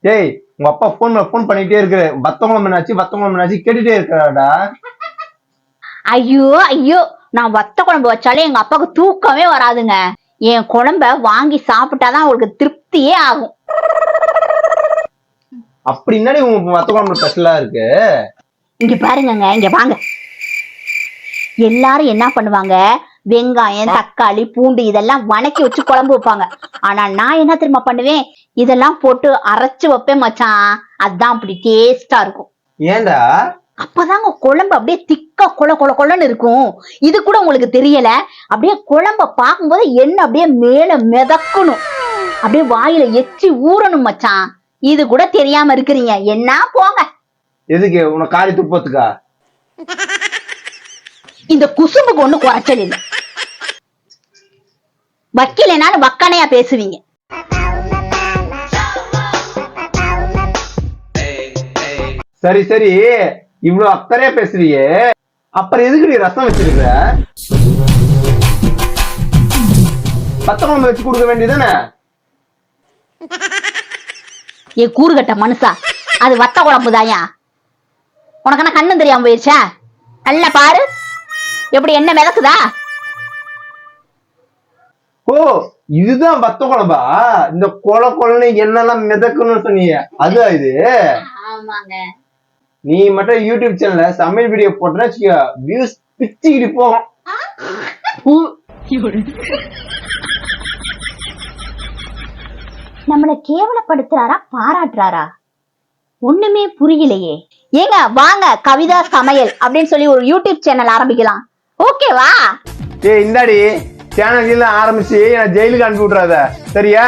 டேய் உங்க அப்பா போன் பண்ணிட்டே இருக்கு. வத்தங்குளம் என்னாச்சு கேட்டுட்டே இருக்கிறாடா. ஐயோ ஐயோ, நான் வத்த குழம்பு வச்சாலே எங்க அப்பாவுக்கு தூக்கமே வராதுங்க. என் குழம்ப வாங்கி சாப்பிட்டாதான் அவங்களுக்கு திருப்தியே ஆகும். அப்படின்னா உங்க வத்த குழம்பு ஸ்பெஷலா இருக்கு. இங்க பாருங்க, இங்க வாங்க. எல்லாரும் என்ன பண்ணுவாங்க, வெங்காயம் தக்காளி பூண்டு இதெல்லாம் வணக்கி வச்சு குழம்பு வைப்பாங்க. ஆனா நான் என்ன தெரியுமா பண்ணுவேன், இதெல்லாம் போட்டு அரைச்சு வைப்பேன் மச்சான். அதுதான் அப்படி டேஸ்டா இருக்கும். ஏண்டா? அப்பதாங்க குழம்பு அப்படியே திக்கா கொலன்னு இருக்கும். இது கூட உங்களுக்கு தெரியல? அப்படியே குழம்ப பார்க்கும்போது என்ன அப்படியே மேல மிதக்கணும், அப்படியே வாயில எச்சி ஊறணும் மச்சான். இது கூட தெரியாம இருக்கிறீங்க என்ன? போங்க. எதுக்கு? உனக்கு காரி துப்பத்துக்கா? இந்த குசும்புக்கு ஒண்ணு குறைச்சல் இல்லை. வக்கீலனாலும் வக்கானையா பேசுவீங்க. சரி சரி, இவ்வளவு அக்கறையா பேசுறியே, அப்புறம் எதுக்கு நீ ரசம் வச்சிருக்க? வத்த குழம்பு வச்சு கொடுக்க வேண்டியதானே? ஏ கூறுகட்ட மனுஷா, அது வத்த குழம்பு தாயா. உனக்கு என்ன கண்ணு தெரியாம போயிருச்சா? நல்ல பாரு எப்படி என்ன மிதக்குதா. ஓ, இதுதான் வத்த குழம்பா? இந்த கொலன்னு என்னெல்லாம் மிதக்கணும்னு சொன்னீங்க அது இது? ஆமாங்க. நீ மட்டும் யூடியூப் சேனல்ல சமையல் வீடியோ போட்டேன்னு வச்சுக்கோ, வியூஸ் பிச்சுக்கிட்டு போகும். நம்மளை கேவலப்படுத்துறாரா பாராட்டுறாரா ஒண்ணுமே புரியலையே. ஏங்க வாங்க, கவிதா சமையல் அப்படின்னு சொல்லி ஒரு யூடியூப் சேனல் ஆரம்பிக்கலாம். ஓகேவா? இந்தாடி சேனல் ஆரம்பிச்சு ஜெயிலுக்கு அனுப்பி விட்றாத, சரியா?